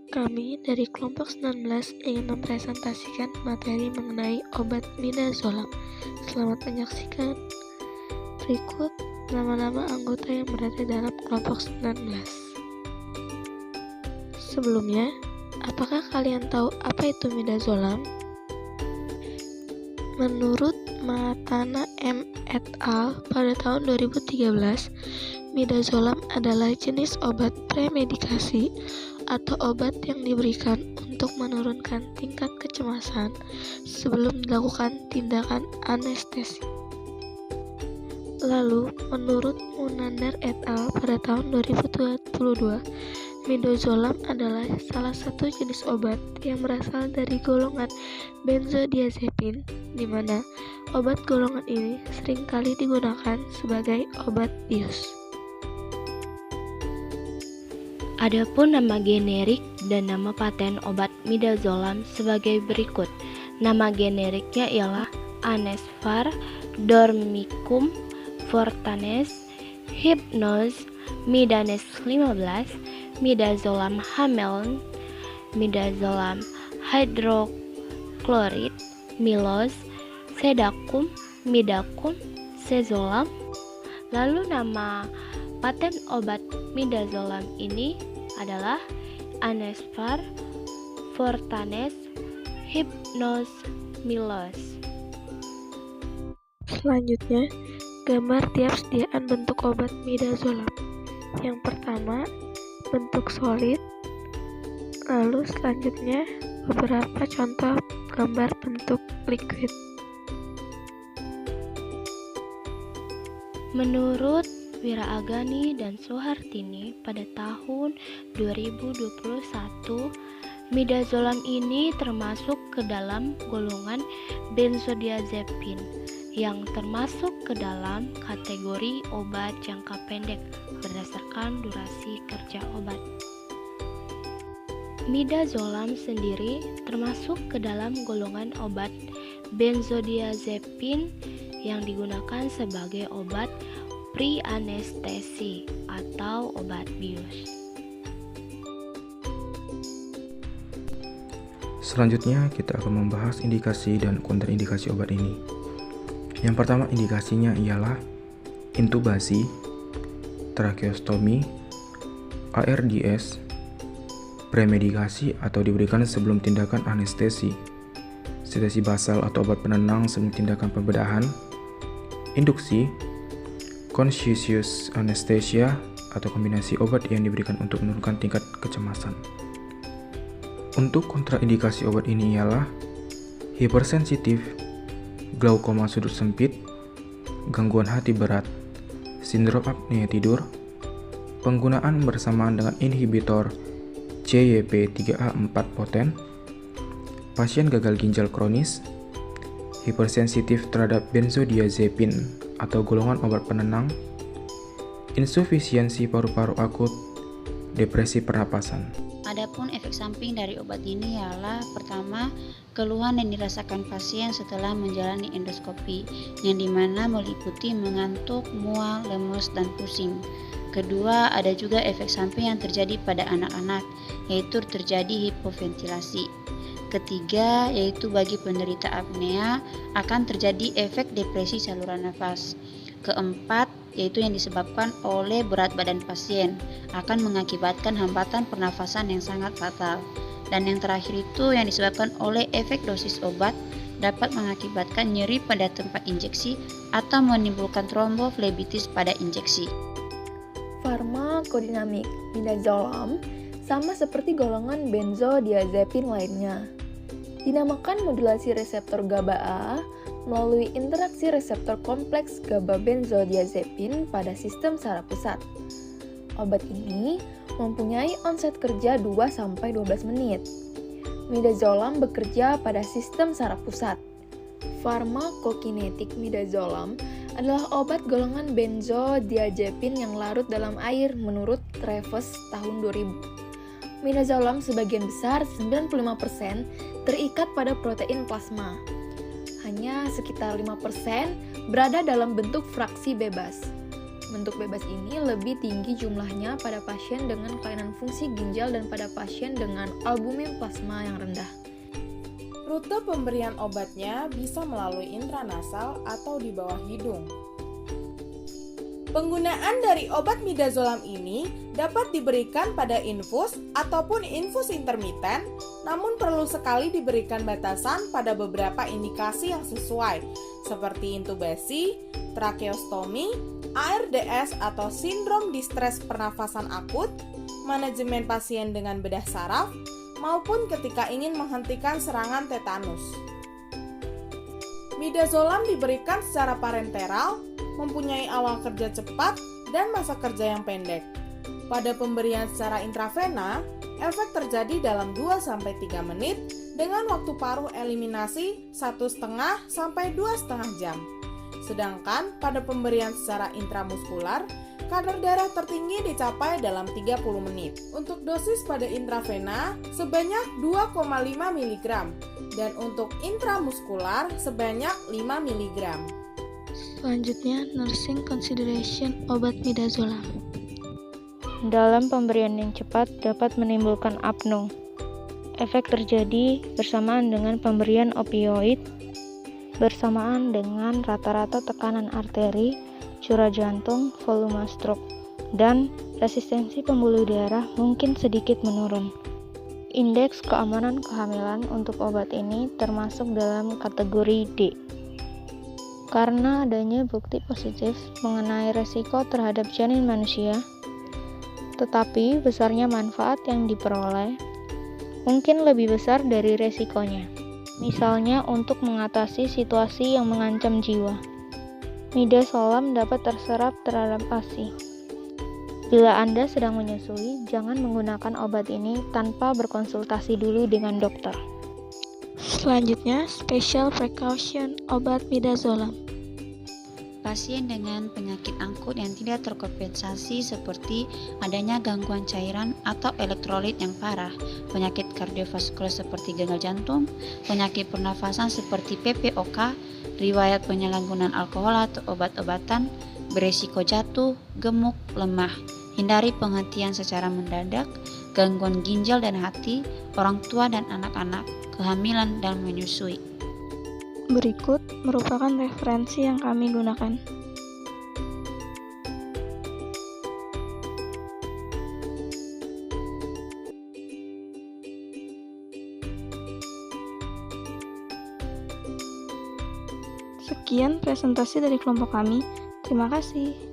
Kami dari kelompok 19 ingin mempresentasikan materi mengenai obat midazolam. Selamat menyaksikan. Berikut nama-nama anggota yang berada dalam kelompok 19. Sebelumnya, apakah kalian tahu apa itu midazolam? Menurut Mahatana M. et al. Pada tahun 2013, midazolam adalah jenis obat premedikasi atau obat yang diberikan untuk menurunkan tingkat kecemasan sebelum dilakukan tindakan anestesi. Lalu, menurut Munandar et al. Pada tahun 2022, midazolam adalah salah satu jenis obat yang berasal dari golongan benzodiazepin, di mana obat golongan ini seringkali digunakan sebagai obat bius. Adapun nama generik dan nama paten obat midazolam sebagai berikut. Nama generiknya ialah Anesvar Dormicum Fortanes Hypnos Midanes 15, midazolam Hameln, midazolam hidroklorid, Milos, Sedacum, Midacum, Sezolam. Lalu nama paten obat midazolam ini adalah Anesvar Fortanes Hypnos Milos. Selanjutnya, gambar tiap sediaan bentuk obat midazolam. Yang pertama, bentuk solid. Lalu selanjutnya, beberapa contoh gambar bentuk liquid. Menurut Wiraagani dan Soehartini pada tahun 2021, midazolam ini termasuk ke dalam golongan benzodiazepin yang termasuk ke dalam kategori obat jangka pendek berdasarkan durasi kerja obat. Midazolam sendiri termasuk ke dalam golongan obat benzodiazepin yang digunakan sebagai obat pre-anestesi atau obat bius. Selanjutnya kita akan membahas indikasi dan kontraindikasi obat ini. Yang pertama indikasinya ialah intubasi, tracheostomi, ARDS, premedikasi atau diberikan sebelum tindakan anestesi, sedasi basal atau obat penenang sebelum tindakan pembedahan, induksi, conscientious anesthesia atau kombinasi obat yang diberikan untuk menurunkan tingkat kecemasan. Untuk kontraindikasi obat ini ialah hipersensitif, glaukoma sudut sempit, gangguan hati berat, sindrom apnea tidur, penggunaan bersamaan dengan inhibitor CYP3A4 poten, pasien gagal ginjal kronis, hipersensitif terhadap benzodiazepin atau golongan obat penenang, insufisiensi paru-paru akut, depresi pernapasan. Adapun efek samping dari obat ini ialah pertama, keluhan yang dirasakan pasien setelah menjalani endoskopi, yang dimana meliputi mengantuk, mual, lemes, dan pusing. Kedua, ada juga efek samping yang terjadi pada anak-anak, yaitu terjadi hipoventilasi. Ketiga, yaitu bagi penderita apnea akan terjadi efek depresi saluran nafas. Keempat, yaitu yang disebabkan oleh berat badan pasien akan mengakibatkan hambatan pernafasan yang sangat fatal. Dan yang terakhir itu yang disebabkan oleh efek dosis obat dapat mengakibatkan nyeri pada tempat injeksi atau menimbulkan tromboflebitis pada injeksi. Farmakodinamik midazolam sama seperti golongan benzodiazepin lainnya. Dinamakan modulasi reseptor GABA A melalui interaksi reseptor kompleks GABA benzodiazepin pada sistem saraf pusat. Obat ini mempunyai onset kerja 2-12 menit. Midazolam bekerja pada sistem saraf pusat. Farmakokinetik midazolam adalah obat golongan benzodiazepin yang larut dalam air menurut Treves tahun 2000. Midazolam sebagian besar 95% terikat pada protein plasma. Hanya sekitar 5% berada dalam bentuk fraksi bebas. bentuk bebas ini lebih tinggi jumlahnya pada pasien dengan kelainan fungsi ginjal dan pada pasien dengan albumin plasma yang rendah. Rute pemberian obatnya bisa melalui intranasal atau di bawah hidung. Penggunaan dari obat midazolam ini dapat diberikan pada infus ataupun infus intermiten, namun perlu sekali diberikan batasan pada beberapa indikasi yang sesuai, seperti intubasi, tracheostomi, ARDS atau sindrom distres pernafasan akut, manajemen pasien dengan bedah saraf, maupun ketika ingin menghentikan serangan tetanus. Midazolam diberikan secara parenteral, mempunyai awal kerja cepat dan masa kerja yang pendek. Pada pemberian secara intravena, efek terjadi dalam 2-3 menit dengan waktu paruh eliminasi 1,5 sampai 2,5 jam. Sedangkan pada pemberian secara intramuskular, kadar darah tertinggi dicapai dalam 30 menit. Untuk dosis pada intravena sebanyak 2,5 mg dan untuk intramuskular sebanyak 5 mg. Selanjutnya, nursing consideration obat midazolam. Dalam pemberian yang cepat dapat menimbulkan apnoe. Efek terjadi bersamaan dengan pemberian opioid, bersamaan dengan rata-rata tekanan arteri, curah jantung, volume stroke, dan resistensi pembuluh darah mungkin sedikit menurun. Indeks keamanan kehamilan untuk obat ini termasuk dalam kategori D. Karena adanya bukti positif mengenai resiko terhadap janin manusia, tetapi besarnya manfaat yang diperoleh mungkin lebih besar dari resikonya. Misalnya untuk mengatasi situasi yang mengancam jiwa. Midazolam dapat terserap terhadap ASI. Bila Anda sedang menyusui, jangan menggunakan obat ini tanpa berkonsultasi dulu dengan dokter. Selanjutnya, special precaution obat midazolam. Pasien dengan penyakit akut yang tidak terkompensasi seperti adanya gangguan cairan atau elektrolit yang parah, penyakit kardiovaskular seperti gagal jantung, penyakit pernafasan seperti PPOK, riwayat penyalahgunaan alkohol atau obat-obatan, beresiko jatuh, gemuk, lemah, hindari penghentian secara mendadak, gangguan ginjal dan hati, orang tua dan anak-anak, kehamilan dan menyusui. Berikut merupakan referensi yang kami gunakan. Sekian presentasi dari kelompok kami. Terima kasih.